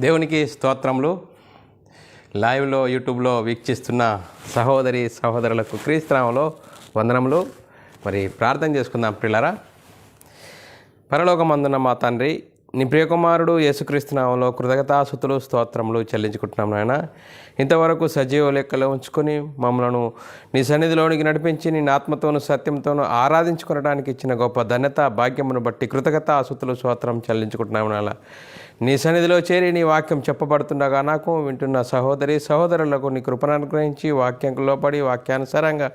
దేవునికి స్తోత్రములు. లైవ్లో యూట్యూబ్లో వీక్షిస్తున్న సహోదరి సహోదరులకు క్రీస్తునామములో వందనములు. మరి ప్రార్థన చేసుకుందాం ప్రియులారా. పరలోకమందున్న మా తండ్రి, నీ ప్రియకుమారుడు యేసుక్రీస్తు నామములో కృతజ్ఞతాస్తుతులు స్తోత్రములు చెల్లించుకుంటున్నాం నాయన. ఇంతవరకు సజీవ లెక్కలో ఉంచుకొని మమ్మలను నీ సన్నిధిలోనికి నడిపించి నీ ఆత్మతోను సత్యంతోనూ ఆరాధించుకోవడానికి ఇచ్చిన గొప్ప ధన్యత భాగ్యమును బట్టి కృతజ్ఞతాస్తుతులు స్తోత్రం చెల్లించుకుంటున్నాం నాయన. నీ సన్నిధిలో చేరి నీ వాక్యం చెప్పబడుతుండగా నాకు వింటున్న సహోదరి సహోదరులకు నీ కృపను అనుగ్రహించి వాక్యంకు లోపడి వాక్యానుసారంగా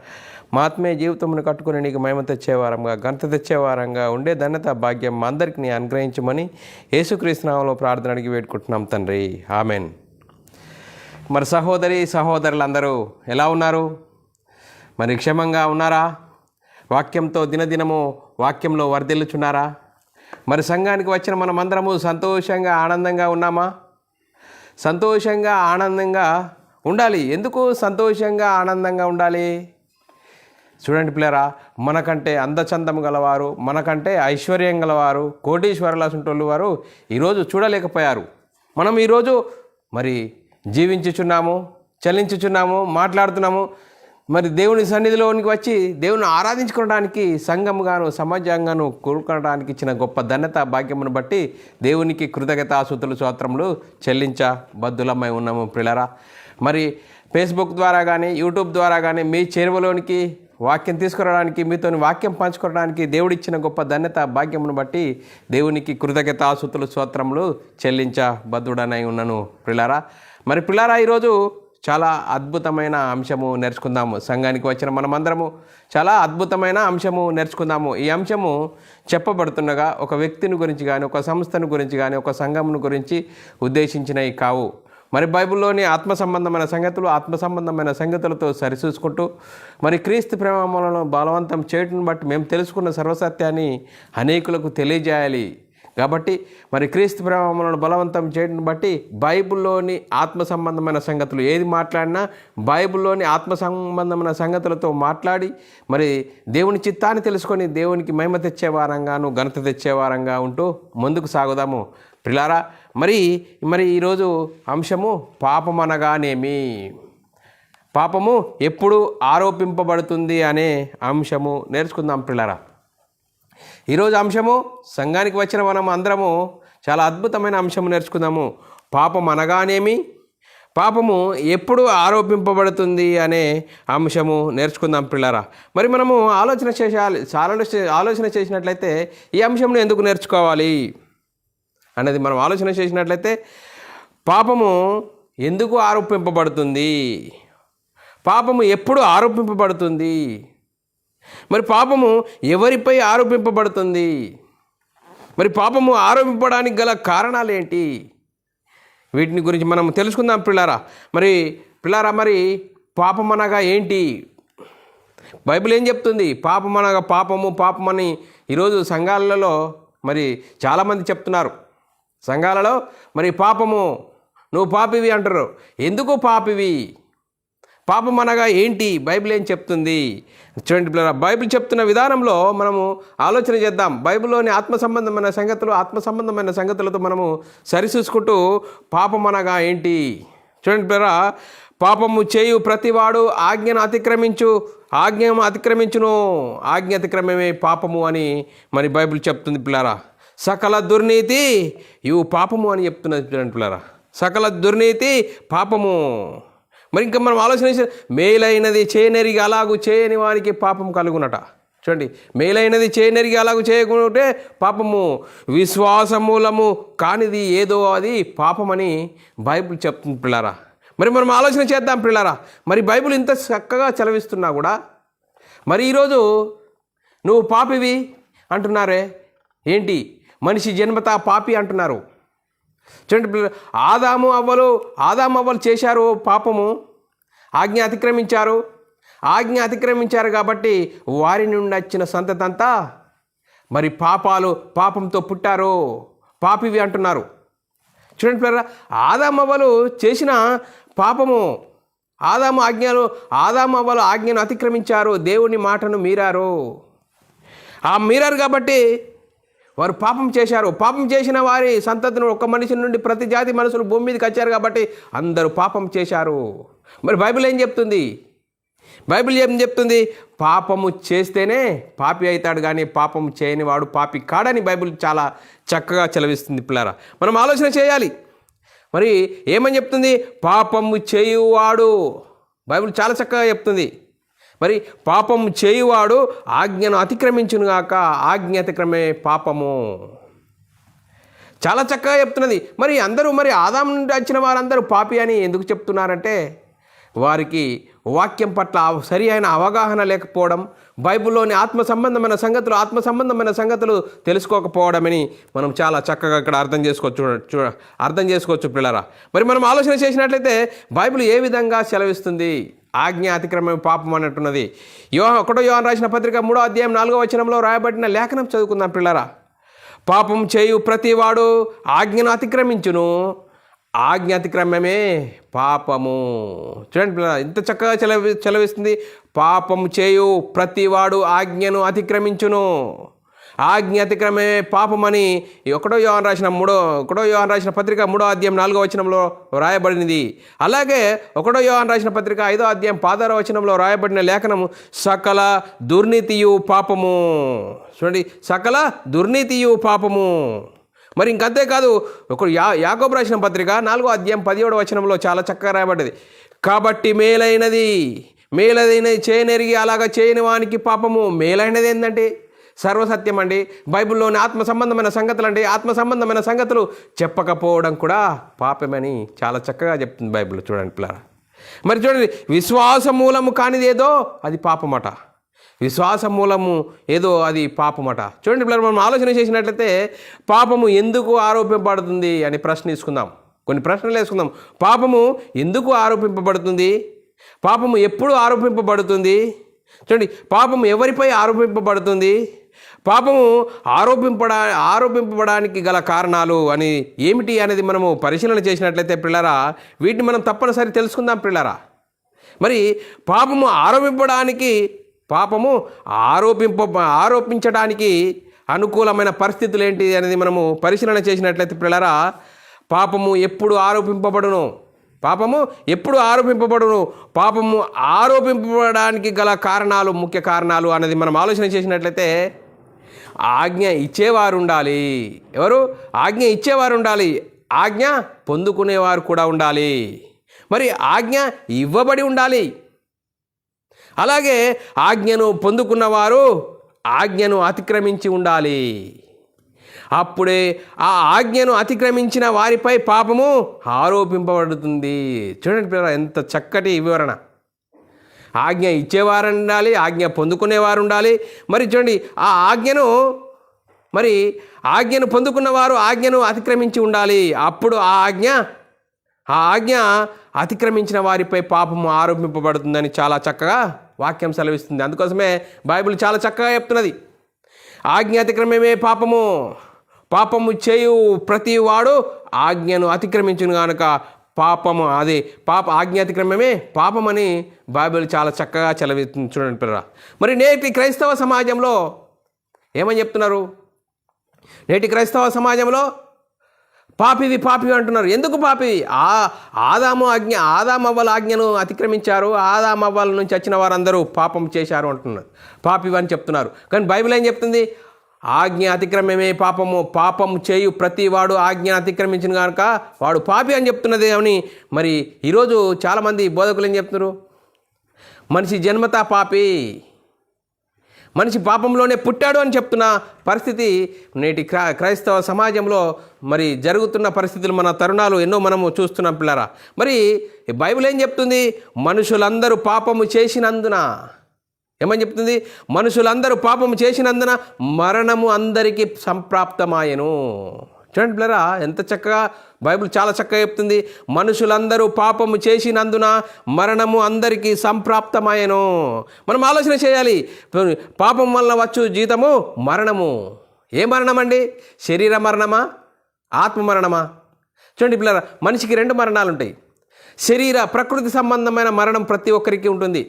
మా ఆత్మీయ జీవితమును కట్టుకుని నీకు మహిమ తెచ్చేవారంగా ఘనత తెచ్చేవారంగా ఉండే ధన్యత భాగ్యం మా అందరికీ నీ అనుగ్రహించమని యేసుక్రీస్తు నామములో ప్రార్థన అడిగి వేడుకుంటున్నాం తండ్రి, ఆమెన్. మరి సహోదరి సహోదరులందరూ ఎలా ఉన్నారు? మరి క్షేమంగా ఉన్నారా? వాక్యంతో దినదినము వాక్యంలో వర్ధిల్లుచున్నారా? మరి సంఘానికి వచ్చిన మనమందరము సంతోషంగా ఆనందంగా ఉన్నామా? సంతోషంగా ఆనందంగా ఉండాలి. ఎందుకు సంతోషంగా ఆనందంగా ఉండాలి? చూడండి పిల్లరా, మనకంటే అందచందము గలవారు, మనకంటే ఐశ్వర్యం గలవారు, కోటీశ్వరుల సుంటోళ్ళు వారు ఈరోజు చూడలేకపోయారు. మనం ఈరోజు మరి జీవించుచున్నాము, చలించుచున్నాము, మాట్లాడుతున్నాము. మరి దేవుని సన్నిధిలోనికి వచ్చి దేవుని ఆరాధించుకోవడానికి సంఘముగాను సమాజంగాను కూడుకోవడానికి ఇచ్చిన గొప్ప ధన్యత భాగ్యమును బట్టి దేవునికి కృతజ్ఞతాస్తుతులు స్తోత్రములు చెల్లించబద్దులమై ఉన్నాము పిల్లరా. మరి ఫేస్బుక్ ద్వారా కానీ యూట్యూబ్ ద్వారా కానీ మీ చేరువలోనికి వాక్యం తీసుకురావడానికి, మీతో వాక్యం పంచుకోవడానికి దేవుడిచ్చిన గొప్ప ధన్యత భాగ్యమును బట్టి దేవునికి కృతజ్ఞతాస్తుతులు స్తోత్రములు చెల్లించబద్దుడనై ఉన్నాను పిల్లరా. మరి పిల్లరా, ఈరోజు చాలా అద్భుతమైన అంశము నేర్చుకుందాము. సంఘానికి వచ్చిన మనమందరము చాలా అద్భుతమైన అంశము నేర్చుకుందాము. ఈ అంశము చెప్పబడుతుండగా ఒక వ్యక్తిని గురించి కానీ, ఒక సంస్థను గురించి కానీ, ఒక సంఘమును గురించి ఉద్దేశించినవి కావు. మరి బైబిల్లోని ఆత్మ సంబంధమైన సంగతులతో సరిచూసుకుంటూ మరి క్రీస్తు ప్రేమలను బలవంతం చేయటం బట్టి మేము తెలుసుకున్న సర్వసత్యాన్ని అనేకులకు తెలియజేయాలి. కాబట్టి మరి క్రీస్తు ప్రేమలను బలవంతం చేయడం బట్టి బైబిల్లోని ఆత్మ సంబంధమైన సంగతులు ఏది మాట్లాడినా బైబిల్లోని ఆత్మ సంబంధమైన సంగతులతో మాట్లాడి మరి దేవుని చిత్తాన్ని తెలుసుకొని దేవునికి మహిమ తెచ్చేవారంగాను ఘనత తెచ్చేవారంగా ఉంటూ ముందుకు సాగుదాము ప్రిలారా. మరి ఈరోజు అంశము పాపం అనగానేమి, పాపము ఎప్పుడు ఆరోపింపబడుతుంది అనే అంశము నేర్చుకుందాం పిల్లరా. ఈరోజు అంశము సంఘానికి వచ్చిన మనం అందరము చాలా అద్భుతమైన అంశము నేర్చుకుందాము. పాపం అనగానేమి, పాపము ఎప్పుడు ఆరోపింపబడుతుంది అనే అంశము నేర్చుకుందాం పిల్లరా. మరి మనము ఆలోచన చేసినట్లయితే ఈ అంశంను ఎందుకు నేర్చుకోవాలి అనేది మనం ఆలోచన చేసినట్లయితే పాపము ఎందుకు ఆరోపింపబడుతుంది, పాపము ఎప్పుడు ఆరోపింపబడుతుంది, మరి పాపము ఎవరిపై ఆరోపింపబడుతుంది, మరి పాపము ఆరోపింపడానికి గల కారణాలు ఏంటి, వీటిని గురించి మనం తెలుసుకుందాం పిల్లారా. మరి పాపం అనగా ఏంటి? బైబిల్ ఏం చెప్తుంది? పాపం అనగా పాపమని ఈరోజు సంఘాలలో మరి చాలామంది చెప్తున్నారు. సంఘాలలో మరి పాపము, నువ్వు పాపివి అంటారు. ఎందుకు పాపివి? పాపం అనగా ఏంటి? బైబిల్ ఏం చెప్తుంది? చూడండి పిల్లరా, బైబిల్ చెప్తున్న విధానంలో మనము ఆలోచన చేద్దాం. బైబిల్లోని ఆత్మ సంబంధమైన సంగతులతో మనము సరిచూసుకుంటూ పాపం అనగా ఏంటి చూడండి పిల్లరా. పాపము చేయు ప్రతివాడు ఆజ్ఞను అతిక్రమించును, ఆజ్ఞ అతిక్రమమే పాపము అని మరి బైబిల్ చెప్తుంది పిల్లరా. సకల దుర్నీతి ఇవి పాపము అని చెప్తున్నది చూడండి పిల్లరా. సకల దుర్నీతి పాపము. మరి ఇంకా మనం ఆలోచన మేలైనది చేయనెరిగి అలాగూ చేయని వానికి పాపం కలుగునట. చూడండి, మేలైనది చేయనెరిగి అలాగూ చేయకుంటే పాపము, విశ్వాసమూలము కానిది ఏదో అది పాపమని బైబిల్ చెప్తుంది పిల్లారా. మరి మనం ఆలోచన చేద్దాం పిల్లారా. మరి బైబిల్ ఇంత చక్కగా చదివిస్తున్నా కూడా మరి ఈరోజు నువ్వు పాపివి అంటున్నారే ఏంటి? మనిషి జన్మతా పాపి అంటున్నారు. చూడండి, ఆదాము అవ్వలు చేశారు పాపము, ఆజ్ఞ అతిక్రమించారు కాబట్టి వారి నుండి వచ్చిన సంతతంతా మరి పాపంతో పుట్టారు, పాపివి అంటున్నారు. చూడండి పిల్లరా, ఆదాము అవ్వలు చేసిన పాపము, ఆదాము అవ్వలు ఆజ్ఞను అతిక్రమించారు, దేవుని మాటను మీరారు. మీరారు కాబట్టి వారు పాపం చేశారు. పాపం చేసిన వారి సంతతిని ఒక మనిషి నుండి ప్రతి జాతి మనుషులు భూమి మీదకి వచ్చారు కాబట్టి అందరూ పాపం చేశారు. మరి బైబిల్ ఏం చెప్తుంది? బైబిల్ ఏం చెప్తుంది? పాపము చేస్తేనే పాపి అవుతాడు, కానీ పాపం చేయని వాడు పాపి కాడని బైబిల్ చాలా చక్కగా చెలవిస్తుంది. పిల్లరా, మనం ఆలోచన చేయాలి. మరి ఏమని చెప్తుంది? పాపము చేయువాడు, బైబిల్ చాలా చక్కగా చెప్తుంది. మరి పాపము చేయువాడు ఆజ్ఞను అతిక్రమించునుగాక, ఆజ్ఞ అతిక్రమే పాపము. చాలా చక్కగా చెప్తున్నది. మరి అందరూ మరి ఆదాము నుండి వచ్చిన వారందరూ పాపి అని ఎందుకు చెప్తున్నారంటే వారికి వాక్యం పట్ల సరి అయిన అవగాహన లేకపోవడం, బైబిల్లోని ఆత్మ సంబంధమైన సంగతులు తెలుసుకోకపోవడమని మనం చాలా చక్కగా ఇక్కడ అర్థం చేసుకోవచ్చు పిల్లరా. మరి మనం ఆలోచన చేసినట్లయితే బైబిల్ ఏ విధంగా సెలవిస్తుంది? ఆజ్ఞ అతిక్రమం పాపం అన్నట్టున్నది. 1 యోహాను రాసిన పత్రిక 3వ అధ్యాయం 4వ వచనంలో రాయబడిన లేఖనం చదువుకుందాం పిల్లరా. పాపం చేయు ప్రతివాడు ఆజ్ఞను అతిక్రమించును, ఆజ్ఞ అతిక్రమమే పాపము. చూడండి పిల్లరా, ఇంత చక్కగా చెలవిస్తుంది. పాపము చేయు ప్రతివాడు ఆజ్ఞను అతిక్రమించును, ఆజ్ఞ అతిక్రమే పాపమని 1 యోహాను రాసిన పత్రిక 3వ అధ్యాయం 4వ వచనంలో రాయబడినది. అలాగే 1 యోహాను రాసిన పత్రిక 5వ అధ్యాయం 16వ వచనంలో రాయబడిన లేఖనము సకల దుర్నీతియు పాపము. చూడండి, సకల దుర్నీతియు పాపము. మరి ఇంకంతేకాదు, యాకోబు రాసిన పత్రిక 4వ అధ్యాయం 17వ వచనంలో చాలా చక్కగా రాయబడ్డది. కాబట్టి మేలైనది చేయనెరిగి అలాగా చేయని వానికి పాపము. మేలైనది ఏంటంటే సర్వసత్యం అండి. బైబిల్లోని ఆత్మ సంబంధమైన సంగతులు చెప్పకపోవడం కూడా పాపమని చాలా చక్కగా చెప్తుంది బైబిల్. చూడండి పిల్లరా, మరి చూడండి, విశ్వాస మూలము కానిదేదో అది పాపమట. విశ్వాస మూలము ఏదో అది పాపమట. చూడండి పిల్లలు, మనం ఆలోచన చేసినట్లయితే పాపము ఎందుకు ఆరోపింపబడుతుంది అని కొన్ని ప్రశ్నలు వేసుకుందాం. పాపము ఎందుకు ఆరోపింపబడుతుంది? పాపము ఎప్పుడు ఆరోపింపబడుతుంది? చూడండి, పాపము ఎవరిపై ఆరోపింపబడుతుంది? పాపము ఆరోపింపబడానికి గల కారణాలు అని ఏమిటి అనేది మనము పరిశీలన చేసినట్లయితే పిల్లరా, వీటిని మనం తప్పనిసరి తెలుసుకుందాం పిల్లరా. మరి పాపము ఆరోపించడానికి అనుకూలమైన పరిస్థితులు ఏంటి అనేది మనము పరిశీలన చేసినట్లయితే పిల్లరా, పాపము ఎప్పుడు ఆరోపింపబడును? పాపము ఆరోపింపబడడానికి గల కారణాలు, ముఖ్య కారణాలు అనేది మనం ఆలోచన చేసినట్లయితే ఆజ్ఞ ఇచ్చేవారు ఉండాలి. ఎవరు? ఆజ్ఞ ఇచ్చేవారు ఉండాలి, ఆజ్ఞ పొందుకునేవారు కూడా ఉండాలి, మరి ఆజ్ఞ ఇవ్వబడి ఉండాలి. అలాగే ఆజ్ఞను పొందుకున్నవారు ఆజ్ఞను అతిక్రమించి ఉండాలి. అప్పుడే ఆ ఆజ్ఞను అతిక్రమించిన వారిపై పాపము ఆరోపింపబడుతుంది. చూడండి పిల్లలు, ఎంత చక్కటి వివరణ. ఆజ్ఞ ఇచ్చేవారు ఉండాలి, ఆజ్ఞ పొందుకునేవారు ఉండాలి. మరి చూడండి, ఆ ఆజ్ఞను పొందుకున్నవారు ఆజ్ఞను అతిక్రమించి ఉండాలి. అప్పుడు ఆ ఆజ్ఞ అతిక్రమించిన వారిపై పాపము ఆరోపింపబడుతుందని చాలా చక్కగా వాక్యం సెలవిస్తుంది. అందుకోసమే బైబిల్ చాలా చక్కగా చెప్తున్నది, ఆజ్ఞ అతిక్రమమే పాపము చేయు ప్రతి వాడు ఆజ్ఞను అతిక్రమించును కనుక ఆజ్ఞ అతిక్రమమే పాపమని బైబిల్ చాలా చక్కగా చెలవిస్తుంది. చూడండి పిల్లరా, మరి నేటి క్రైస్తవ సమాజంలో ఏమని చెప్తున్నారు? నేటి క్రైస్తవ సమాజంలో పాపి అంటున్నారు. ఎందుకు పాపి? ఆదాము అవ్వల ఆజ్ఞను అతిక్రమించారు, ఆదాము అవ్వల నుంచి వచ్చిన వారందరూ పాపం చేశారు అంటున్నారు, పాపి అని చెప్తున్నారు. కానీ బైబిల్ ఏం చెప్తుంది? ఆజ్ఞ అతిక్రమమే పాపము చేయు ప్రతి వాడు ఆజ్ఞ అతిక్రమించిన కనుక వాడు పాపి అని చెప్తున్నది. అని మరి ఈరోజు చాలామంది బోధకులు ఏం చెప్తున్నారు? మనిషి జన్మతా పాపి, మనిషి పాపంలోనే పుట్టాడు అని చెప్తున్న పరిస్థితి నేటి క్రైస్తవ సమాజంలో మరి జరుగుతున్న పరిస్థితులు, మన తరుణాలు ఎన్నో మనము చూస్తున్నాం పిల్లరా. మరి బైబిల్ ఏం చెప్తుంది? మనుషులందరూ పాపము చేసినందున ఏమని చెప్తుంది? మనుషులందరూ పాపము చేసినందున మరణము అందరికీ సంప్రాప్తమాయెను. చూడండి పిల్లరా, ఎంత చక్కగా బైబిల్ చాలా చక్కగా చెప్తుంది. మనుషులందరూ పాపము చేసినందున మరణము అందరికీ సంప్రాప్తమాయెను. మనం ఆలోచన చేయాలి, పాపం వలన వచ్చు జీతము మరణము. ఏ మరణం అండి? శరీర మరణమా, ఆత్మ మరణమా? చూడండి పిల్లరా, మనిషికి 2 మరణాలు ఉంటాయి. ప్రకృతి సంబంధమైన మరణం ప్రతి ఒక్కరికి ఉంటుంది.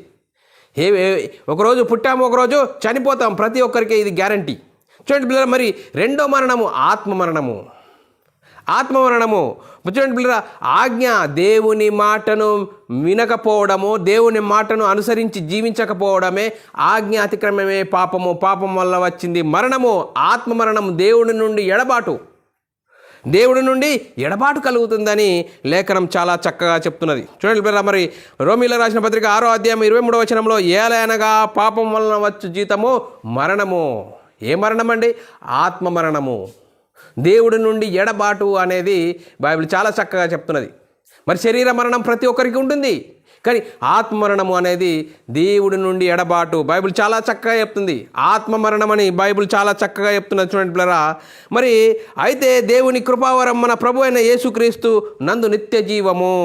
ఒకరోజు పుట్టాము, ఒకరోజు చనిపోతాం, ప్రతి ఒక్కరికి ఇది గ్యారంటీ. చూడండి పిల్లరా, మరి రెండో మరణము ఆత్మమరణము. ఆత్మమరణము చూడండి పిల్లరా, ఆజ్ఞ దేవుని మాటను వినకపోవడము, దేవుని మాటను అనుసరించి జీవించకపోవడమే ఆజ్ఞ అతిక్రమమే పాపము. పాపం వల్ల వచ్చింది మరణము, ఆత్మమరణము. దేవుడి నుండి ఎడబాటు కలుగుతుందని లేఖనం చాలా చక్కగా చెప్తున్నది. చూడండి పిల్లరా, మరి రోమీల రాసిన పత్రిక 6వ అధ్యాయం 23వ వచనంలో, ఏలయనగా పాపం వలన వచ్చు జీతము మరణము. ఏ మరణం అండి? ఆత్మమరణము. దేవుడి నుండి ఎడబాటు అనేది బైబిల్ చాలా చక్కగా చెప్తున్నది. మరి శరీర మరణం ప్రతి ఒక్కరికి ఉంటుంది, కానీ ఆత్మమరణము అనేది దేవుడి నుండి ఎడబాటు. బైబిల్ చాలా చక్కగా చెప్తుంది. ఆత్మమరణం అని బైబిల్ చాలా చక్కగా చెప్తున్నది. చూడండి పిల్లరా, మరి అయితే దేవుని కృపావరం మన ప్రభు అయిన యేసుక్రీస్తు నందు నిత్య జీవము.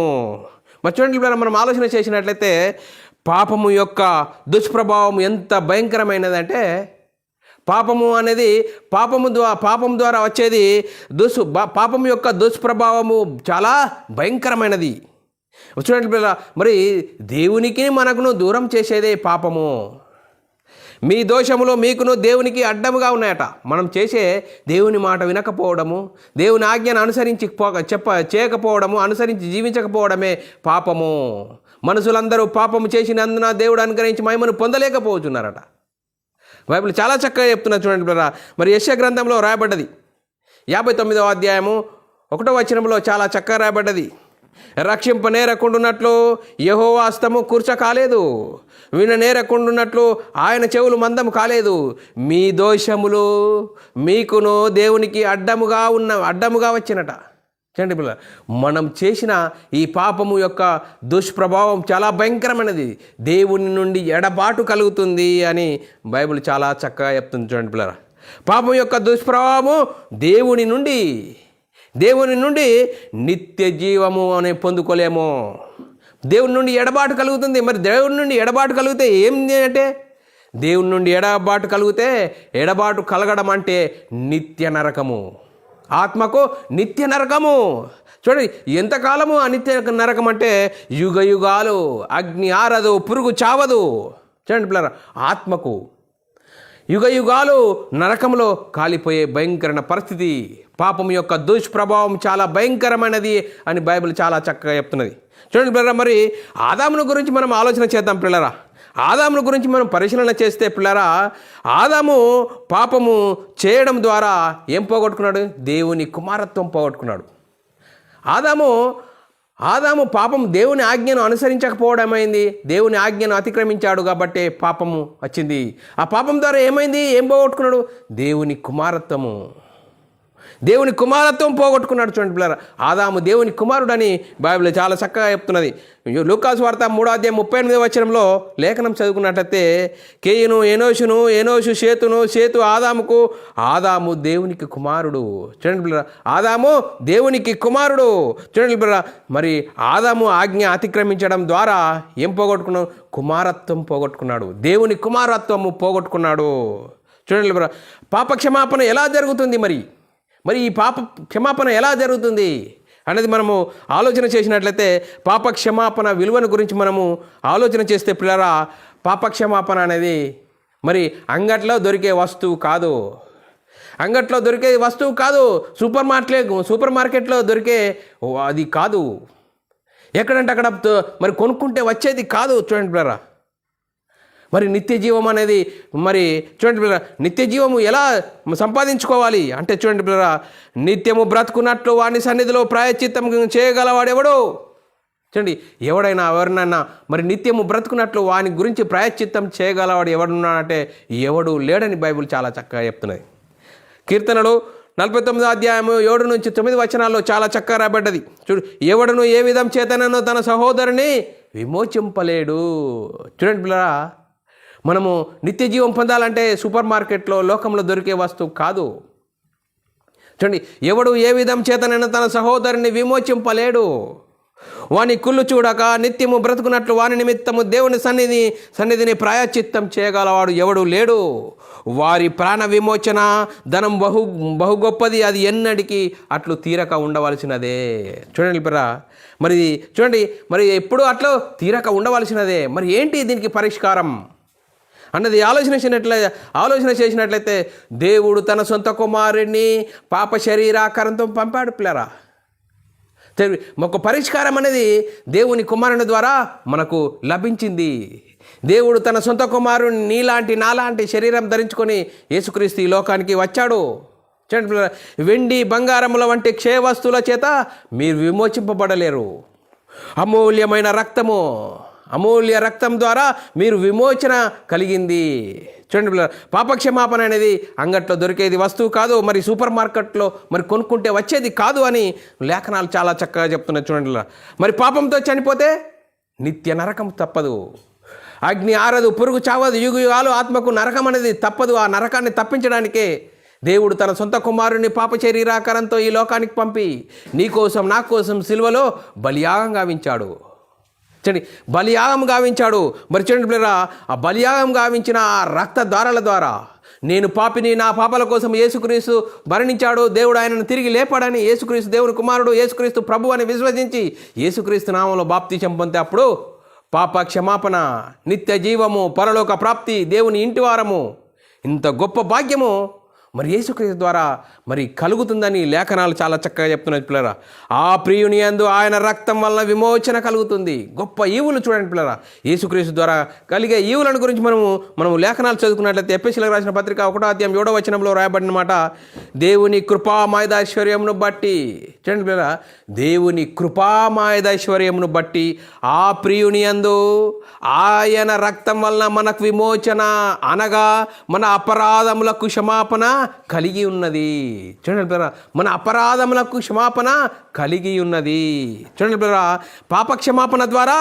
మరి చూడండి పిల్లరా, మనం ఆలోచన చేసినట్లయితే పాపము యొక్క దుష్ప్రభావం ఎంత భయంకరమైనదంటే, పాపము అనేది పాపం ద్వారా వచ్చేది పాపం యొక్క దుష్ప్రభావము చాలా భయంకరమైనది. చూడండి పిల్లరా, మరి దేవునికి మనకును దూరం చేసేదే పాపము. మీ దోషములు మీకును దేవునికి అడ్డముగా ఉన్నాయట. మనం చేసే దేవుని మాట వినకపోవడము, దేవుని ఆజ్ఞను అనుసరించి చేయకపోవడము, అనుసరించి జీవించకపోవడమే పాపము. మనుషులందరూ పాపము చేసినందున దేవుడు అనుగ్రహించి మహిమను పొందలేకపోతున్నారట. బైబిల్ చాలా చక్కగా చెప్తున్నా. చూడండి బ్రదర్, మరి యెషయా గ్రంథంలో రాయబడ్డది 59వ అధ్యాయము 1వ వచనంలో చాలా చక్కగా రాయబడ్డది. రక్షింపనేరకుండున్నట్లు యెహోవా హస్తము కూర్చ కాలేదు, విననేరకుండున్నట్లు ఆయన చెవులు మందము కాలేదు. మీ దోషములు మీకును దేవునికి అడ్డముగా వచ్చినట. చూడండి పిల్లలు, మనం చేసిన ఈ పాపము యొక్క దుష్ప్రభావం చాలా భయంకరమైనది. దేవుని నుండి ఎడబాటు కలుగుతుంది అని బైబిల్ చాలా చక్కగా చెప్తుంది. చూడండి పిల్లలు, పాపం యొక్క దుష్ప్రభావము దేవుని నుండి నిత్య జీవము అని పొందుకోలేము. దేవుని నుండి ఎడబాటు కలుగుతుంది. మరి దేవుని నుండి ఎడబాటు కలిగితే ఏం అంటే, దేవుని నుండి ఎడబాటు కలగడం అంటే నిత్య నరకము. ఆత్మకు నిత్య నరకము. చూడండి, ఎంతకాలము ఆ నిత్య నరకం అంటే యుగ యుగాలు. అగ్ని ఆరదు, పురుగు చావదు. చూడండి పిల్లరా, ఆత్మకు యుగ యుగాలు నరకంలో కాలిపోయే భయంకరమైన పరిస్థితి. పాపం యొక్క దుష్ప్రభావం చాలా భయంకరమైనది అని బైబిల్ చాలా చక్కగా చెప్తున్నది. చూడండి పిల్లరా, మరి ఆదామును గురించి మనం ఆలోచన చేద్దాం పిల్లరా. ఆదామును గురించి మనం పరిశీలన చేస్తే పిల్లరా, ఆదాము పాపము చేయడం ద్వారా ఏం పోగొట్టుకున్నాడు? దేవుని కుమారత్వం పోగొట్టుకున్నాడు. ఆదాము పాపం దేవుని ఆజ్ఞను అనుసరించకపోవడమైంది. దేవుని ఆజ్ఞను అతిక్రమించాడు కాబట్టి పాపము వచ్చింది. ఆ పాపం ద్వారా ఏమైంది? ఏం పోగొట్టుకున్నాడు? దేవుని కుమారత్వం పోగొట్టుకున్నాడు. చూడండి పిల్లరా, ఆదాము దేవుని కుమారుడని బైబిల్ చాలా చక్కగా చెప్తున్నది. లూకాసు వార్త 3వ అధ్యాయం 38వ వచనంలో లేఖనం చదువుకున్నట్లయితే, కేయును ఎనోషును, ఎనోషు షేతును, షేతు ఆదాముకు, ఆదాము దేవునికి కుమారుడు. చూడండి పిల్లరా, ఆదాము దేవునికి కుమారుడు. చూడండి పిల్లరా, మరి ఆదాము ఆజ్ఞ అతిక్రమించడం ద్వారా ఏం పోగొట్టుకున్నాడు? కుమారత్వం పోగొట్టుకున్నాడు. దేవుని కుమారత్వము పోగొట్టుకున్నాడు. చూడండి పిల్లరా, పాప క్షమాపణ ఎలా జరుగుతుంది? మరి ఈ పాప క్షమాపణ ఎలా జరుగుతుంది అనేది మనము ఆలోచన చేసినట్లయితే, పాప క్షమాపణ విలువను గురించి మనము ఆలోచన చేస్తే పిల్లరా, పాప క్షమాపణ అనేది మరి అంగట్లో దొరికే వస్తువు కాదు. సూపర్ మార్కెట్లో దొరికే అది కాదు. ఎక్కడంటే అక్కడ మరి కొనుక్కుంటే వచ్చేది కాదు. చూడండి పిల్లరా, మరి నిత్య జీవం అనేది మరి చూడండి పిల్లరా, నిత్య జీవము ఎలా సంపాదించుకోవాలి అంటే, చూడండి పిల్లరా, నిత్యము బ్రతుకున్నట్లు వాని సన్నిధిలో ప్రాయశ్చిత్తం చేయగలవాడెవడు? చూడండి, ఎవరినైనా మరి నిత్యము బ్రతుకున్నట్లు వాని గురించి ప్రాయశ్చిత్తం చేయగలవాడు ఎవడున్నాడంటే ఎవడు లేడని బైబిల్ చాలా చక్కగా చెప్తున్నది. కీర్తనలు 49వ అధ్యాయము 7 నుంచి 9 వచనాల్లో చాలా చక్కగా రాబడ్డది. చూడు, ఎవడును ఏ విధం చేతనో తన సహోదరుని విమోచింపలేడు. చూడండి పిల్లరా, మనము నిత్య జీవం పొందాలంటే సూపర్ మార్కెట్లో లోకంలో దొరికే వస్తువు కాదు. చూడండి, ఎవడు ఏ విధం చేతనైనా తన సహోదరుని విమోచింపలేడు. వాని కుళ్ళు చూడక నిత్యము బ్రతుకున్నట్లు వాని నిమిత్తము దేవుని సన్నిధిని ప్రాయశ్చిత్తం చేయగలవాడు ఎవడు లేడు. వారి ప్రాణ విమోచన ధనం బహు గొప్పది, అది ఎన్నటికీ అట్లు తీరక ఉండవలసినదే. చూడండి పిల్లరా, మరి ఎప్పుడు అట్లా తీరక ఉండవలసినదే. మరి ఏంటి దీనికి పరిష్కారం అన్నది ఆలోచన చేసినట్లయితే దేవుడు తన సొంత కుమారుడిని పాప శరీరాకారంతో పంపాడు పిల్లరా. ఒక పరిష్కారం అనేది దేవుని కుమారుని ద్వారా మనకు లభించింది. దేవుడు తన సొంత కుమారుని నీలాంటి నాలాంటి శరీరం ధరించుకొని యేసుక్రీస్తు ఈ లోకానికి వచ్చాడు. వెండి బంగారముల వంటి క్షయ వస్తువుల చేత మీరు విమోచింపబడలేరు. అమూల్య రక్తం ద్వారా మీరు విమోచన కలిగింది. చూడండి, పాపక్షమాపణ అనేది అంగట్లో దొరికేది వస్తువు కాదు, మరి సూపర్ మార్కెట్లో మరి కొనుక్కుంటే వచ్చేది కాదు అని లేఖనాలు చాలా చక్కగా చెప్తున్నాయి. చూడండి, మరి పాపంతో చనిపోతే నిత్య నరకం తప్పదు, అగ్ని ఆరదు, పురుగు చావదు, యుగాలు ఆత్మకు నరకం అనేది తప్పదు. ఆ నరకాన్ని తప్పించడానికే దేవుడు తన సొంత కుమారుని పాప శరీరాకారంతో ఈ లోకానికి పంపి నీ కోసం నా కోసం సిలువలో బలియాగం గావించాడు. చూడండి, బలియాగం గావించాడు. మరి చూడండి పిల్లరా, ఆ బలియాగం గావించిన ఆ రక్త దారాల ద్వారా నేను పాపిని, నా పాపల కోసం యేసుక్రీస్తు మరణించాడు, దేవుడు ఆయనను తిరిగి లేపాడని, యేసుక్రీస్తు దేవుని కుమారుడు, యేసుక్రీస్తు ప్రభు అని విశ్వసించి యేసుక్రీస్తు నామంలో బాప్తిసం పొందితే అప్పుడు పాప క్షమాపణ, నిత్య జీవము, పరలోక ప్రాప్తి, దేవుని ఇంటివారము, ఇంత గొప్ప భాగ్యము మరి యేసుక్రీస్తు ద్వారా మరి కలుగుతుందని లేఖనాలు చాలా చక్కగా చెప్తున్నాయి పిల్లరా. ఆ ప్రియుని యందు ఆయన రక్తం వలన విమోచన కలుగుతుంది. గొప్ప ఈవులు చూడండి పిల్లరా, యేసుక్రీస్తు ద్వారా కలిగే ఈవులను గురించి మనము లేఖనాలు చదువుకున్నట్లయితే ఎఫెసీయులకు రాసిన పత్రిక 1:7 రాయబడిన మాట, దేవుని కృపామాయదైశ్వర్యమును బట్టి, చూడండి పిల్లరా, దేవుని కృపామాయదైశ్వర్యమును బట్టి ఆ ప్రియుని యందు ఆయన రక్తం వలన మనకు విమోచన అనగా మన అపరాధములకు క్షమాపణ కలిగి ఉన్నది. చూడండి పిల్లరా, మన అపరాధములకు క్షమాపణ కలిగి ఉన్నది. చూడండి పిల్లరా, పాప క్షమాపణ ద్వారా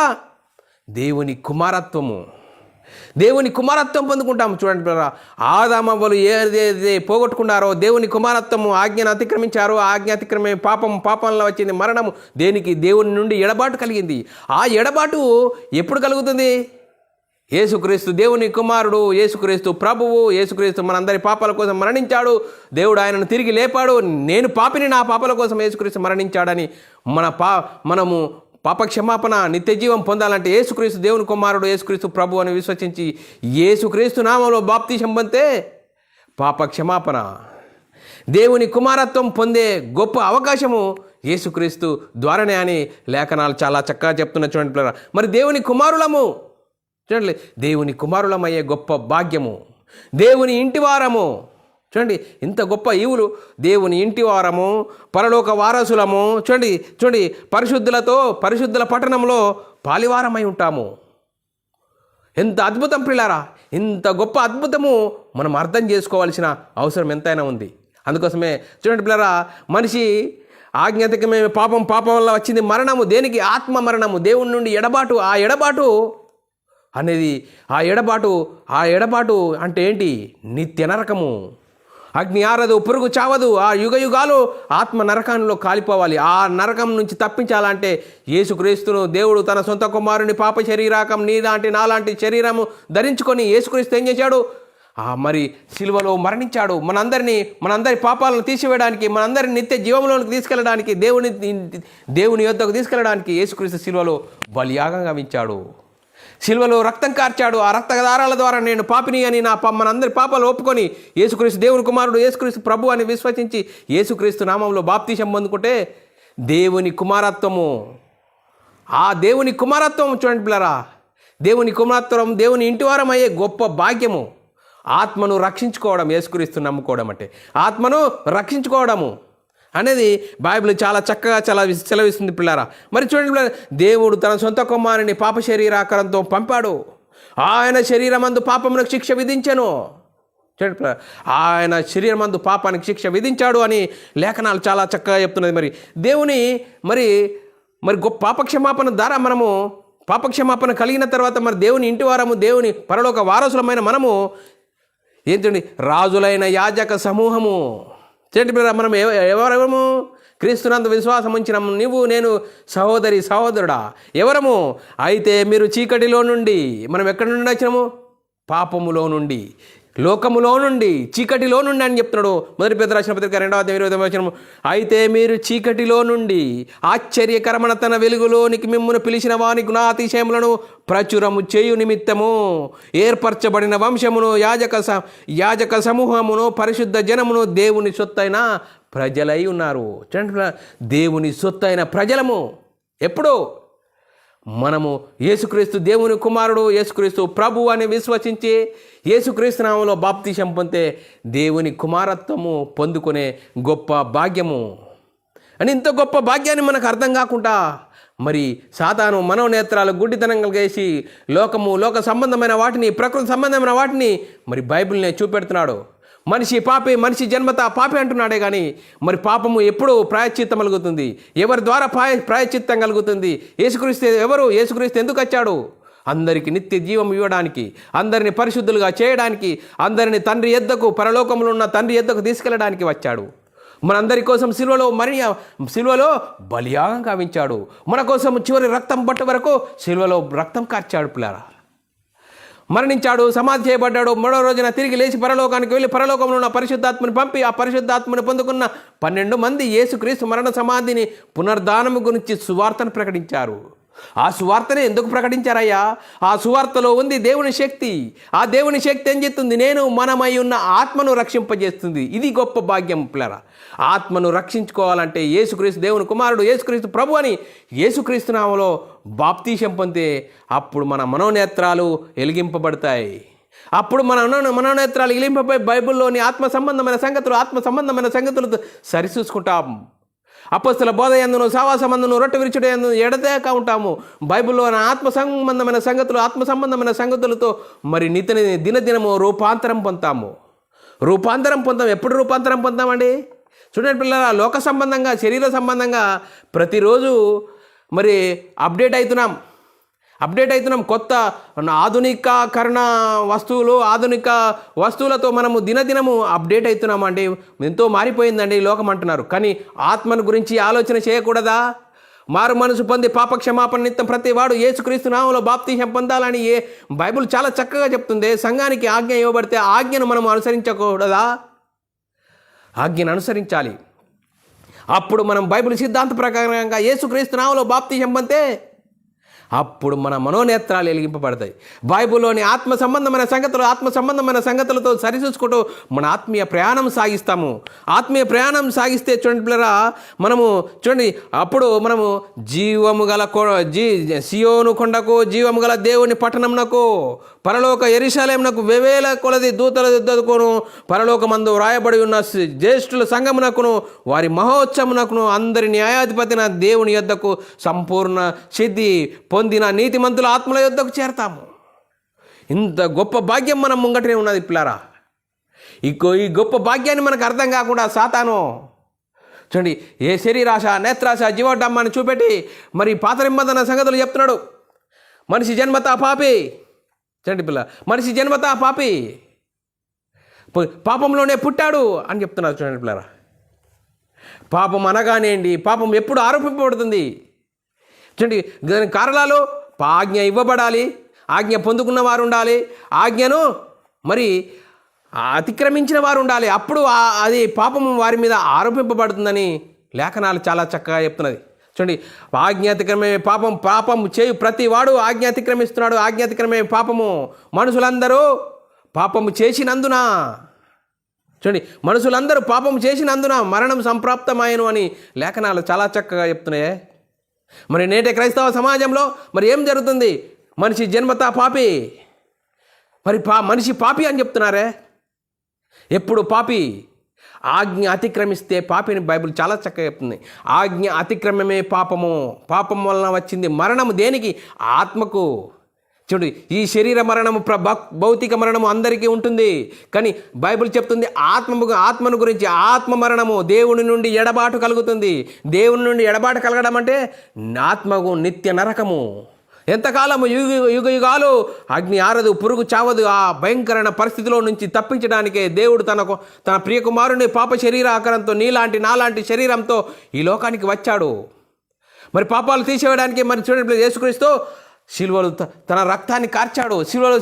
దేవుని కుమారత్వం పొందుకుంటాము. చూడండి పిల్లరా, ఆదామవ్వలు ఏదైతే పోగొట్టుకున్నారో దేవుని కుమారత్వము, ఆజ్ఞను అతిక్రమించారో, ఆజ్ఞ అతిక్రమే పాపంలో వచ్చింది మరణము. దేనికి? దేవుని నుండి ఎడబాటు కలిగింది. ఆ ఎడబాటు ఎప్పుడు కలుగుతుంది? యేసుక్రీస్తు దేవుని కుమారుడు, యేసుక్రీస్తు ప్రభువు, యేసుక్రీస్తు మనందరి పాపాల కోసం మరణించాడు, దేవుడు ఆయనను తిరిగి లేపాడు. నేను పాపిని, నా పాపాల కోసం యేసుక్రీస్తు మరణించాడని మనము పాప క్షమాపణ, నిత్య జీవం పొందాలంటే యేసుక్రీస్తు దేవుని కుమారుడు, యేసుక్రీస్తు ప్రభు అని విశ్వసించి యేసుక్రీస్తు నామంలో బాప్తిసం పొందితే పాప క్షమాపణ, దేవుని కుమారత్వం పొందే గొప్ప అవకాశము యేసుక్రీస్తు ద్వారానే అని లేఖనాలు చాలా చక్కగా చెప్తున్న. చూడండి పిల్లరా, మరి దేవుని కుమారులము, చూడండి, దేవుని కుమారులమయ్యే గొప్ప భాగ్యము, దేవుని ఇంటివారము. చూడండి, ఇంత గొప్ప ఈవులు, దేవుని ఇంటివారము, పరలోక వారసులము. చూడండి, పరిశుద్ధుల పట్టణంలో పాలివారమై ఉంటాము. ఎంత అద్భుతం పిల్లారా! ఇంత గొప్ప అద్భుతము మనం అర్థం చేసుకోవాల్సిన అవసరం ఎంతైనా ఉంది. అందుకోసమే చూడండి పిల్లారా, మనిషి ఆజ్ఞాతకమే పాపం వల్ల వచ్చింది మరణము. దేనికి? ఆత్మ మరణము, దేవుని నుండి ఎడబాటు. ఆ ఎడబాటు అంటే ఏంటి? నిత్య నరకము, అగ్ని ఆరదు, పురుగు చావదు, ఆ యుగాలు ఆత్మ నరకంలో కాలిపోవాలి. ఆ నరకం నుంచి తప్పించాలంటే యేసుక్రీస్తును దేవుడు తన సొంత కుమారుని పాప శరీరాకం నీలాంటి నాలాంటి శరీరము ధరించుకొని యేసుక్రీస్తు ఏం చేశాడు? మరి సిలువలో మరణించాడు. మనందరి పాపాలను తీసివేయడానికి, మనందరిని నిత్య జీవంలోనికి తీసుకెళ్ళడానికి, దేవుని యొద్దకు తీసుకెళ్ళడానికి యేసుక్రీస్తు సిలువలో బలియాగం గావించాడు. సిలువలో రక్తం కార్చాడు. ఆ రక్తధారాల ద్వారా నేను పాపిని అని మనందరి పాపాలు ఒప్పుకొని యేసుక్రీస్తు దేవుని కుమారుడు, యేసుక్రీస్తు ప్రభు అని విశ్వసించి యేసుక్రీస్తు నామంలో బాప్తిసం పొందుకుంటే దేవుని కుమారత్వము, ఆ దేవుని కుమారత్వం చూడండి పిల్లరా, దేవుని కుమారత్వం, దేవుని ఇంటివారం అయ్యే గొప్ప భాగ్యము. ఆత్మను రక్షించుకోవడం, యేసుక్రీస్తు నమ్ముకోవడం అంటే ఆత్మను రక్షించుకోవడము అనేది బైబిల్ చాలా చక్కగా సెలవిస్తుంది పిల్లారా. మరి చూడండి, దేవుడు తన సొంత కుమారుని పాప శరీరాకారంతో పంపాడు. ఆయన శరీరమందు పాపమునకు శిక్ష విధించెను. చూడండి పిల్లారా, ఆయన శరీరమందు పాపానికి శిక్ష విధించాడు అని లేఖనాలు చాలా చక్కగా చెప్తున్నది. మరి దేవుని గొప్ప పాపక్షమాపణ ద్వారా మనము పాపక్షమాపణ కలిగిన తర్వాత మరి దేవుని ఇంటివారము, దేవుని పరలోక వారసులమైన మనము ఏంటండి? రాజులైన యాజక సమూహము. చూడండి పిల్లరా, మనం ఎవరము? క్రీస్తునందు విశ్వాసం ఉంచిన నీవు నేను సహోదరుడా ఎవరము? అయితే మీరు చీకటిలో నుండి, మనం ఎక్కడి నుండి వచ్చినాము? పాపములో నుండి, లోకములో నుండి, చీకటిలో నుండి అని చెప్తున్నాడు. మొదటి పేతురు రాసిన పత్రిక 2:20 అయితే మీరు చీకటిలో నుండి ఆశ్చర్యకరమైన తన వెలుగులోనికి మిమ్మును పిలిచిన వాని గుణాతిశయములను ప్రచురము చేయు నిమిత్తము ఏర్పరచబడిన వంశమును, యాజక సమూహమును, పరిశుద్ధ జనమును, దేవుని సొత్తైన ప్రజలై ఉన్నారు. దేవుని సొత్తైన ప్రజలము. ఎప్పుడు మనము యేసుక్రీస్తు దేవుని కుమారుడు, యేసుక్రీస్తు ప్రభు అని విశ్వసించి యేసుక్రీస్తు నామములో బాప్తిసం పొందితే దేవుని కుమారత్వము పొందుకునే గొప్ప భాగ్యము అని, ఇంత గొప్ప భాగ్యాన్ని మనకు అర్థం కాకుండా మరి సాతాను మనోనేత్రాలు గుడ్డితనం కలిగేసి లోక సంబంధమైన వాటిని, ప్రకృతి సంబంధమైన వాటిని మరి బైబిల్నే చూపెడుతున్నాడు. మనిషి పాపి, మనిషి జన్మత పాపి అంటున్నాడే కానీ మరి పాపము ఎప్పుడు ప్రాయశ్చిత్తం కలుగుతుంది? ఎవరి ద్వారా ప్రాయశ్చిత్తం కలుగుతుంది? యేసుక్రీస్తు ఎవరు? యేసుక్రీస్తు ఎందుకు వచ్చాడు? అందరికీ నిత్య జీవం ఇవ్వడానికి, అందరిని పరిశుద్ధులుగా చేయడానికి, అందరిని తండ్రి యొద్దకు, పరలోకంలో ఉన్న తండ్రి యొద్దకు తీసుకెళ్ళడానికి వచ్చాడు. మనందరి కోసం సిలువలో బలియాగం గావించాడు. మన కోసం చివరి రక్తం బట్ట వరకు సిలువలో రక్తం కార్చాడు. పిల్లారా, మరణించాడు, సమాధి చేయబడ్డాడు. 3వ రోజున తిరిగి లేచి పరలోకానికి వెళ్ళి పరలోకంలో ఉన్న పరిశుద్ధాత్మని పంపి ఆ పరిశుద్ధాత్మని పొందుకున్న 12 మంది యేసుక్రీస్తు మరణ సమాధిని, పునర్ధానము గురించి సువార్తను ప్రకటించారు. ఆ సువార్తనే ఎందుకు ప్రకటించారయ్యా? ఆ సువార్తలో ఉంది దేవుని శక్తి. ఆ దేవుని శక్తి ఏం చేస్తుంది? మనమై ఉన్న ఆత్మను రక్షింపజేస్తుంది. ఇది గొప్ప భాగ్యం పిల్లరా. ఆత్మను రక్షించుకోవాలంటే యేసుక్రీస్తు దేవుని కుమారుడు, యేసుక్రీస్తు ప్రభు అని యేసుక్రీస్తు నామములో బాప్తీసం పొందితే అప్పుడు మన మనోనేత్రాలు వెలిగింపబడతాయి. అప్పుడు మన మనోనేత్రాలు వెలిగింపబడి బైబిల్లోని ఆత్మ సంబంధమైన సంగతులతో సరిచూసుకుంటాం. అపొస్తలుల బోధ యందును, సహవాసమందును, రొట్టె విరుచుట యందును ఎడతెగక ఉంటాము. బైబిల్లో ఆత్మ సంబంధమైన సంగతులతో మరి దినదినము రూపాంతరం పొందుతాము. ఎప్పుడు రూపాంతరం పొందామండి? చూడండి పిల్లల, లోక సంబంధంగా, శరీర సంబంధంగా ప్రతిరోజు మరి అప్డేట్ అవుతున్నాం. కొత్త ఆధునికీకరణ ఆధునిక వస్తువులతో మనము దినదినము అప్డేట్ అవుతున్నామండి. ఎంతో మారిపోయిందండి లోకం అంటున్నారు. కానీ ఆత్మను గురించి ఆలోచన చేయకూడదా? మారు మనసు పొంది పాప క్షమాపణ నిత్యం ప్రతి వాడు యేసుక్రీస్తు నామములో బాప్తిసం పొందాలని బైబిల్ చాలా చక్కగా చెప్తుంది. సంఘానికి ఆజ్ఞ ఇవ్వబడితే ఆజ్ఞను మనం అనుసరించకూడదా? ఆజ్ఞను అనుసరించాలి. అప్పుడు మనం బైబిల్ సిద్ధాంత ప్రకారంగా యేసుక్రీస్తు నామములో బాప్తిసం పొందితే అప్పుడు మన మనోనేత్రాలు వెలిగింపబడతాయి. బైబిల్లోని ఆత్మ సంబంధమైన సంగతులతో సరిచూసుకుంటూ మన ఆత్మీయ ప్రయాణం సాగిస్తాము. ఆత్మీయ ప్రయాణం సాగిస్తే చూడండి పిల్లరా, చూడండి అప్పుడు మనము జీవము గల సియోను కొండకు, జీవము గల దేవుని పట్టణమునకు, పరలోక యెరూషలేమునకు వేవేల కొలది దూతల దిద్దకును, పరలోకమందు వ్రాయబడి ఉన్న జ్యేష్ఠుల సంఘమునకును, వారి మహోత్సవమునకును, అందరి న్యాయాధిపతిన దేవుని యొద్దకు సంపూర్ణ సిద్ధి పొందిన నీతిమంతుల ఆత్మల యొద్దకు చేరతాము. ఇంత గొప్ప భాగ్యం మనం ముంగటనే ఉన్నది పిల్లారా. ఈ గొప్ప భాగ్యాన్ని మనకు అర్థం కాకుండా సాతాను చూడండి ఏ శరీరాశ, నేత్రాశ, జీవోడ్డమ్మాన్ని చూపెట్టి మరి పాత నిబంధన సంగతులు చెప్తున్నాడు. మనిషి జన్మతా పాపి. చూడండి పిల్ల, మనిషి జన్మతా పాపి, పాపంలోనే పుట్టాడు అని చెప్తున్నారు. చూడండి పిల్లరా, పాపం అనగానేండి, పాపం ఎప్పుడు ఆరోపింపబడుతుంది? చూడండి దాని కారణాలు, ఆజ్ఞ ఇవ్వబడాలి, ఆజ్ఞ పొందుకున్న వారు ఉండాలి, ఆజ్ఞను మరి అతిక్రమించిన వారు ఉండాలి. అప్పుడు అది పాపము వారి మీద ఆరోపింపబడుతుందని లేఖనాలు చాలా చక్కగా చెప్తున్నది. చూడండి, ఆజ్ఞ అతిక్రమే పాపం చేయు ప్రతి వాడు ఆజ్ఞ అతిక్రమిస్తున్నాడు. ఆజ్ఞ అతిక్రమే పాపము. మనుషులందరూ పాపము చేసినందున, చూడండి మనుషులందరూ పాపము చేసినందున మరణం సంప్రాప్తమాయను అని లేఖనాలు చాలా చక్కగా చెప్తున్నాయి. మరి నేటి క్రైస్తవ సమాజంలో మరి ఏం జరుగుతుంది? మనిషి జన్మతా పాపి, మరి మనిషి పాపి అని చెప్తున్నారే. ఎప్పుడు పాపి? ఆజ్ఞ అతిక్రమిస్తే పాపిని బైబిల్ చాలా చక్కగా చెప్తుంది. ఆజ్ఞ అతిక్రమమే పాపము. పాపం వలన వచ్చింది మరణము. దేనికి? ఆత్మకు. చూడు, ఈ శరీర మరణము, భౌతిక మరణము అందరికీ ఉంటుంది. కానీ బైబిల్ చెప్తుంది ఆత్మను గురించి. ఆత్మ మరణము, దేవుని నుండి ఎడబాటు కలుగుతుంది. దేవుని నుండి ఎడబాటు కలగడం అంటే ఆత్మకు నిత్య నరకము. ఎంతకాలము? యుగాలు అగ్ని ఆరదు, పురుగు చావదు. ఆ భయంకరమైన పరిస్థితిలో నుంచి తప్పించడానికే దేవుడు తన ప్రియకుమారుని పాప శరీర ఆకారంతో, నాలాంటి శరీరంతో ఈ లోకానికి వచ్చాడు. మరి పాపాలు తీసేయడానికి మరి చూడండి, యేసుక్రీస్తు శిలువలో తన రక్తాన్ని కార్చాడు.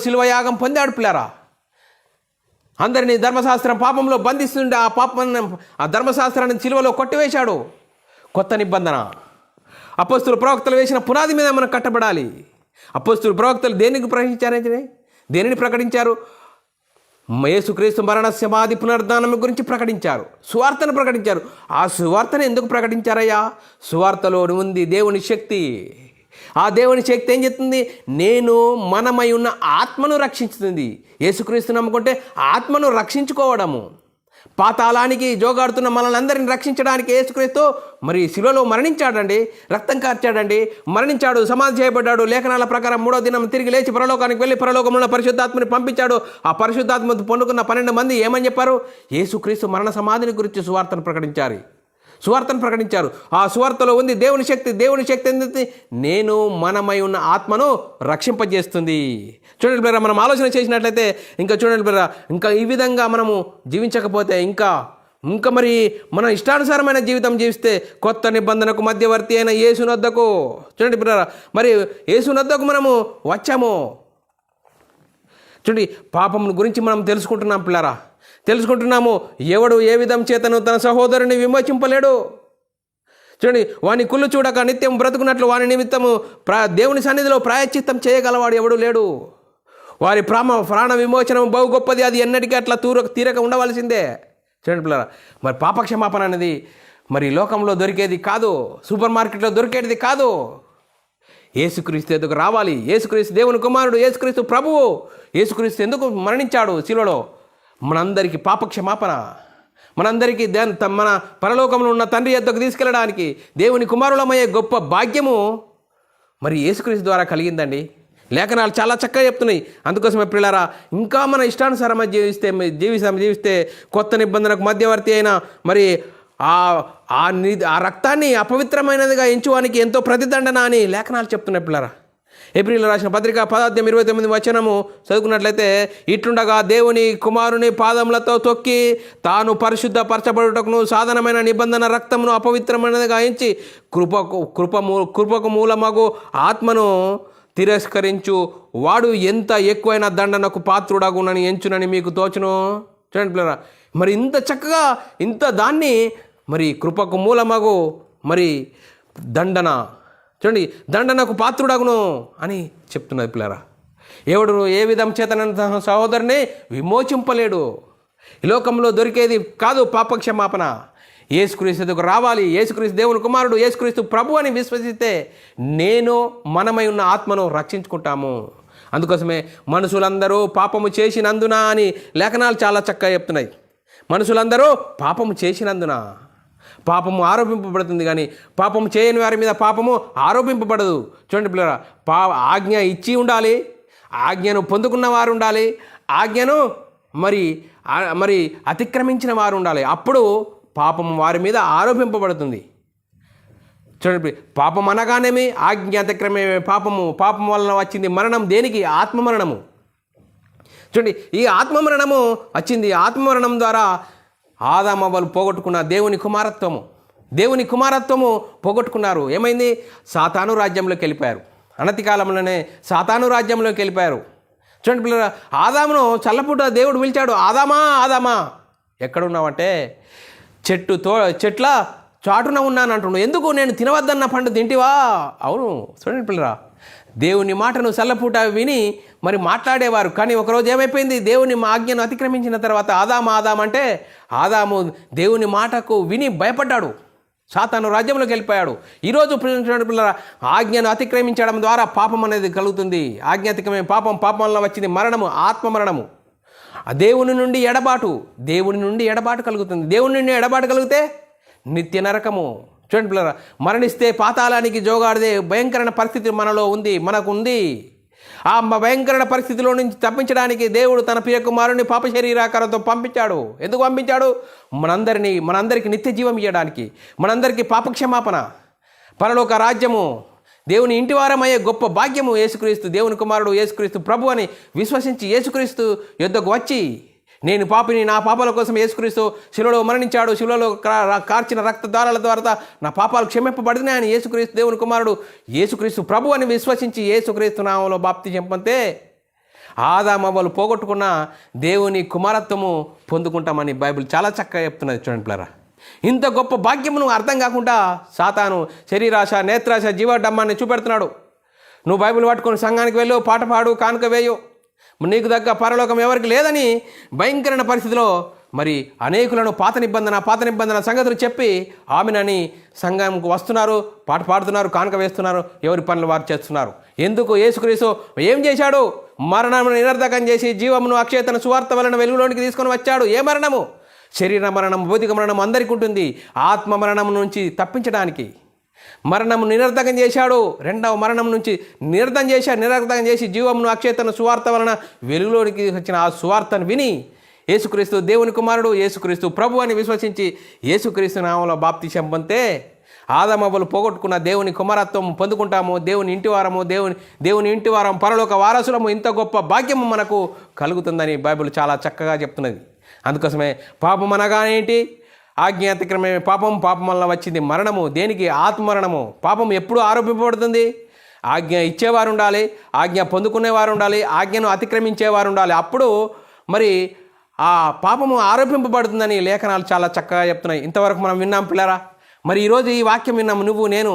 శిలువయాగం పొందాడు పిల్లరా. అందరినీ ధర్మశాస్త్రం పాపంలో బంధిస్తుండే ఆ ధర్మశాస్త్రాన్ని సిలువలో కొట్టివేశాడు. కొత్త నిబంధన అపోస్తులు ప్రవక్తలు వేసిన పునాది మీద మనం కట్టబడాలి. అపోస్తులు ప్రవక్తలు దేనిని ప్రకటించారు? యేసుక్రీస్తు మరణ సమాధి పునరుద్ధానం గురించి ప్రకటించారు, సువార్తను ప్రకటించారు. ఆ సువార్తను ఎందుకు ప్రకటించారయ్యా? సువార్తలో ఉంది దేవుని శక్తి. ఆ దేవుని శక్తి ఏం చెప్తుంది? నేను మనమై ఉన్న ఆత్మను రక్షించుతుంది. యేసుక్రీస్తు నమ్ముకుంటే ఆత్మను రక్షించుకోవడము. పాతాళానికి జోగాడుతున్న మనల్ని అందరిని రక్షించడానికి యేసుక్రీస్తు మరి శిలువలో మరణించాడండి, రక్తం కార్చాడండి, మరణించాడు, సమాధి చేయబడ్డాడు. లేఖనాల ప్రకారం 3వ దినం తిరిగి లేచి పరలోకానికి వెళ్ళి పరలోకంలో పరిశుద్ధాత్మని పంపించాడు. ఆ పరిశుద్ధాత్మ పొందుకున్న 12 మంది ఏమని చెప్పారు? యేసుక్రీస్తు మరణ సమాధిని గురించి సువార్తను ప్రకటించారు. ఆ సువార్తలో ఉంది దేవుని శక్తి. దేవుని శక్తి ఏంటి? నేను మనమై ఉన్న ఆత్మను రక్షింపజేస్తుంది. చూడండి బ్రదర్, మనం ఆలోచన చేసినట్లయితే ఇంకా చూడండి బ్రదర్, ఇంకా ఈ విధంగా మనము జీవించకపోతే ఇంకా మరి మన ఇష్టానుసారమైన జీవితం జీవిస్తే కొత్త నిబంధనకు మధ్యవర్తి అయిన యేసునొద్దకు చూడండి బ్రదర్, మరి యేసునొద్దకు మనము వచ్చాము. చూడండి, పాపం గురించి మనం తెలుసుకుంటున్నాము. ఎవడు ఏ విధం చేతను తన సహోదరుని విమోచింపలేడు. చూడండి, వాని కుళ్ళు చూడక నిత్యం బ్రతుకున్నట్లు వాని నిమిత్తము దేవుని సన్నిధిలో ప్రాయశ్చిత్తం చేయగలవాడు ఎవడు లేడు. వారి ప్రాణ విమోచనం బహు గొప్పది, అది ఎన్నటికీ అట్లా తీరక ఉండవలసిందే. చూడండి పిల్లరా, మరి పాపక్షమాపణ అనేది మరి లోకంలో దొరికేది కాదు, సూపర్ మార్కెట్లో దొరికేది కాదు. యేసుక్రీస్తు ఎందుకు రావాలి? యేసుక్రీస్తు దేవుని కుమారుడు, యేసుక్రీస్తు ప్రభువు. యేసుక్రీస్తు ఎందుకు మరణించాడు శిలువలో? మనందరికీ పాపక్షమాపణ, మనందరికీ మన పరలోకంలో ఉన్న తండ్రి యొద్దకు తీసుకెళ్ళడానికి దేవుని కుమారులమయ్యే గొప్ప భాగ్యము మరి యేసుక్రీస్తు ద్వారా కలిగిందండి. లేఖనాలు చాలా చక్కగా చెప్తున్నాయి. అందుకోసమే పిల్లరా, ఇంకా మన ఇష్టానుసారంగా జీవిస్తే కొత్త నిబంధనకు మధ్యవర్తి అయిన మరి ఆ రక్తాన్ని అపవిత్రమైనదిగా ఎంచువానికి ఎంతో ప్రతిదండన అని లేఖనాలు చెప్తున్నాయి పిల్లరా. ఏప్రిల్ రాసిన పత్రిక 10:29 వచనము చదువుకున్నట్లయితే, ఇట్లుండగా దేవుని కుమారుని పాదములతో తొక్కి తాను పరిశుద్ధపరచబడుటకును సాధనమైన నిబంధన రక్తమును అపవిత్రమైనదిగా ఎంచి కృపకు మూలమగు ఆత్మను తిరస్కరించు వాడు ఎంత ఎక్కువైన దండనకు పాత్రుడగునని ఎంచునని మీకు తోచును. చూడండి పిల్లరా, మరి ఇంత చక్కగా ఇంత దాన్ని మరి కృపకు మూలమగు మరి దండనకు పాత్రుడగును అని చెప్తున్నది పిల్లరా. ఎవడు ఏ విధం చేతన సహోదరుని విమోచింపలేడు. ఈ లోకంలో దొరికేది కాదు పాపక్షమాపణ. యేసుక్రీస్తుకు రావాలి. యేసుక్రీస్తు దేవుని కుమారుడు, యేసుక్రీస్తు ప్రభు అని విశ్వసిస్తే మనమై ఉన్న ఆత్మను రక్షించుకుంటాము. అందుకోసమే మనుషులందరూ పాపము చేసినందున అని లేఖనాలు చాలా చక్కగా చెప్తున్నాయి. మనుషులందరూ పాపము చేసినందున పాపము ఆరోపింపబడుతుంది, కానీ పాపము చేయని వారి మీద పాపము ఆరోపింపబడదు. చూడండి పిల్లరా, ఆజ్ఞ ఇచ్చి ఉండాలి, ఆజ్ఞను పొందుకున్న వారు ఉండాలి, ఆజ్ఞను మరి అతిక్రమించిన వారు ఉండాలి. అప్పుడు పాపము వారి మీద ఆరోపింపబడుతుంది. చూడండి, పాపం అనగానేమి ఆజ్ఞ అతిక్రమే పాపం వలన వచ్చింది మరణం. దేనికి? ఆత్మమరణము. చూడండి, ఈ ఆత్మమరణము వచ్చింది. ఆత్మమరణం ద్వారా ఆదామవ్వలు పోగొట్టుకున్న దేవుని కుమారత్వము పోగొట్టుకున్నారు. ఏమైంది? సాతాను రాజ్యంలోకి వెళ్ళిపోయారు. అనతి కాలంలోనే సాతాను రాజ్యంలోకి వెళ్ళిపోయారు. చూడండి పిల్లరా, ఆదామును చల్లపూట దేవుడు పిలిచాడు, ఆదామా ఎక్కడున్నావంటే చెట్ల చాటున ఉన్నాను అంటున్నావు. ఎందుకు? నేను తినవద్దన్న పండు తింటివా? అవును. చూడండి పిల్లరా, దేవుని మాటను చల్లపూట విని మరి మాట్లాడేవారు. కానీ ఒకరోజు ఏమైపోయింది? దేవుని ఆజ్ఞను అతిక్రమించిన తర్వాత ఆదాము ఆదాము దేవుని మాటకు విని భయపడ్డాడు, సాతాను రాజ్యంలోకి వెళ్ళిపోయాడు. ఈరోజు పిల్లరా, ఆజ్ఞను అతిక్రమించడం ద్వారా పాపం అనేది కలుగుతుంది. ఆజ్ఞ అతిక్రమే పాపం వల్ల వచ్చింది మరణము, ఆత్మమరణము. దేవుని నుండి ఎడబాటు కలుగుతుంది. దేవుని నుండి ఎడబాటు కలిగితే నిత్య నరకము. చూడండి పిల్లరా, మరణిస్తే పాతాళానికి జోగాడిదే భయంకరమైన పరిస్థితి మనకు ఉంది. ఆ భయంకరమైన పరిస్థితిలో నుంచి తప్పించడానికి దేవుడు తన ప్రియ కుమారుని పాప శరీరాకారంతో పంపించాడు. ఎందుకు పంపించాడు? మనందరికీ నిత్య జీవం ఇవ్వడానికి, మనందరికీ పాపక్షమాపణ, పరలోక రాజ్యము, దేవుని ఇంటివారమయ్యే గొప్ప భాగ్యము. యేసుక్రీస్తు దేవుని కుమారుడు, యేసుక్రీస్తు ప్రభు అని విశ్వసించి యేసుక్రీస్తు యొద్దకు వచ్చి, నేను పాపిని, నా పాపాల కోసం యేసుక్రీస్తు శిలువలో మరణించాడు, శిలువలో కార్చిన రక్తధారాల ద్వారా నా పాపాలు క్షమింపబడినాయి అని యేసుక్రీస్తు దేవుని కుమారుడు, యేసుక్రీస్తు ప్రభు అని విశ్వసించి యేసుక్రీస్తు నామంలో బాప్తిజం పొందితే ఆదామవ్వలు పోగొట్టుకున్న దేవుని కుమారత్వము పొందుకుంటామని బైబిల్ చాలా చక్కగా చెప్తున్నది. చూడండి పిల్లరా, ఇంత గొప్ప భాగ్యమును అర్థం కాకుండా సాతాను శరీరాశ, నేత్రాశ, జీవడమ్మాన్ని చూపెడుతున్నాడు. నువ్వు బైబిల్ పట్టుకొని సంఘానికి వెళ్ళు, పాట పాడు, కానుక వేయు, నీకు దగ్గ పరలోకం ఎవరికి లేదని భయంకరమైన పరిస్థితిలో మరి అనేకులను పాత నిబంధన సంగతులు చెప్పి ఆమెనని సంఘంకు వస్తున్నారు, పాట పాడుతున్నారు, కానుక వేస్తున్నారు, ఎవరి పనులు వారు చేస్తున్నారు. ఎందుకు? యేసుక్రీస్తు ఏం చేశాడు? మరణమును నిరర్ధకం చేసి జీవమును అక్షయతను సువార్త వలన వెలుగులోనికి తీసుకొని వచ్చాడు. ఏ మరణము? శరీర మరణం, భౌతిక మరణం అందరికీ ఉంటుంది. ఆత్మ మరణం నుంచి తప్పించడానికి మరణము నిరర్ధకం చేశాడు. రెండవ మరణం నుంచి నిరర్ధకం చేసి జీవమును అక్షయతను సువార్త వలన వెలుగులోనికి వచ్చిన ఆ సువార్తను విని యేసుక్రీస్తు దేవుని కుమారుడు, యేసుక్రీస్తు ప్రభు అని విశ్వసించి యేసుక్రీస్తు నామంలో బాప్తిసం పొందితే ఆదామవ్వలు పోగొట్టుకున్న దేవుని కుమారత్వం పొందుకుంటాము. దేవుని ఇంటి వారం పరలోక వారసులము. ఇంత గొప్ప భాగ్యము మనకు కలుగుతుందని బైబిల్ చాలా చక్కగా చెప్తున్నది. అందుకోసమే పాపం అనగానే ఏంటి? ఆజ్ఞ అతిక్రమే పాపం, పాపం వల్ల వచ్చింది మరణము. దేనికి? ఆత్మమరణము. పాపం ఎప్పుడు ఆరోపింపబడుతుంది? ఆజ్ఞ ఇచ్చేవారు ఉండాలి, ఆజ్ఞ పొందుకునేవారు ఉండాలి, ఆజ్ఞను అతిక్రమించేవారు ఉండాలి. అప్పుడు మరి ఆ పాపము ఆరోపింపబడుతుందని లేఖనాలు చాలా చక్కగా చెప్తున్నాయి. ఇంతవరకు మనం విన్నాం పిల్లరా. మరి ఈరోజు ఈ వాక్యం విన్నాము, నువ్వు నేను.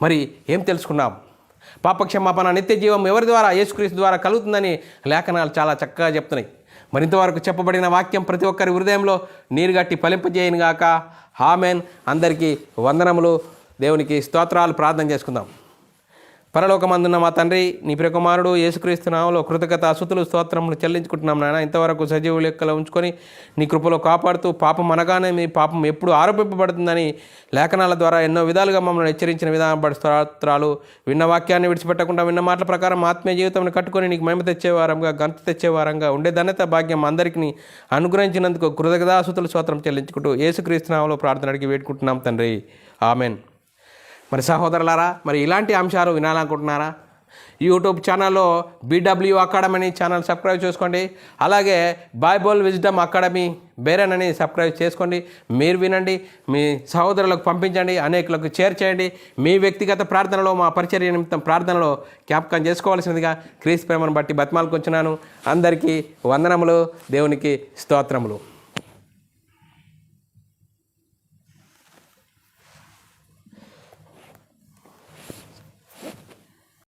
మరి ఏం తెలుసుకున్నాం? పాపక్షమాపణ, నిత్య జీవం ఎవరి ద్వారా? యేసుక్రీస్తు ద్వారా కలుగుతుందని లేఖనాలు చాలా చక్కగా చెప్తున్నాయి. మరి ఇంతవరకు చెప్పబడిన వాక్యం ప్రతి ఒక్కరి హృదయంలో నీరుగట్టి ఫలింపజేయను గాక. ఆమెన్. అందరికీ వందనములు. దేవునికి స్తోత్రాలు. ప్రార్థన చేసుకుందాం. పరలోకమందున్న మా తండ్రి, నీ ప్రియకుమారుడు యేసుక్రీస్తు నామములో కృతజ్ఞతాస్తుతులు స్తోత్రములు చెల్లించుకుంటున్నాం నాయన. ఇంతవరకు సజీవ లెక్కలో ఉంచుకొని నీ కృపలో కాపాడుతూ పాపం అనగానే మీ పాపం ఎప్పుడు ఆరోపింపబడుతుందని లేఖనాల ద్వారా ఎన్నో విధాలుగా మమ్మల్ని హెచ్చరించిన విధానం స్తోత్రాలు. విన్న వాక్యాన్ని విడిచిపెట్టకుండా విన్న మాటల ప్రకారం ఆత్మీయ జీవితాన్ని కట్టుకొని నీకు మహిమ తెచ్చేవారంగా, గంత తెచ్చేవారంగా ఉండే ధన్యత భాగ్యం అందరికీ అనుగ్రహించినందుకు కృతజ్ఞతాస్తుతులు స్తోత్రం చెల్లించుకుంటూ యేసుక్రీస్తు నామములో ప్రార్థన అడిగి వేడుకుంటున్నాం తండ్రి. ఆమెన్. మరి సహోదరులారా, మరి ఇలాంటి అంశాలు వినాలనుకుంటున్నారా? యూట్యూబ్ ఛానల్లో BW అకాడమీ అని ఛానల్ సబ్స్క్రైబ్ చేసుకోండి. అలాగే బైబుల్ విజ్డమ్ అకాడమీ బేరన్ అని సబ్స్క్రైబ్ చేసుకోండి. మీరు వినండి, మీ సహోదరులకు పంపించండి, అనేకులకు షేర్ చేయండి. మీ వ్యక్తిగత ప్రార్థనలో, మా పరిచర్య నిమిత్తం ప్రార్థనలో జ్ఞాపకం చేసుకోవాల్సిందిగా క్రీస్తు ప్రేమను బట్టి బతిమాలుకొచ్చున్నాను. అందరికీ వందనములు. దేవునికి స్తోత్రములు.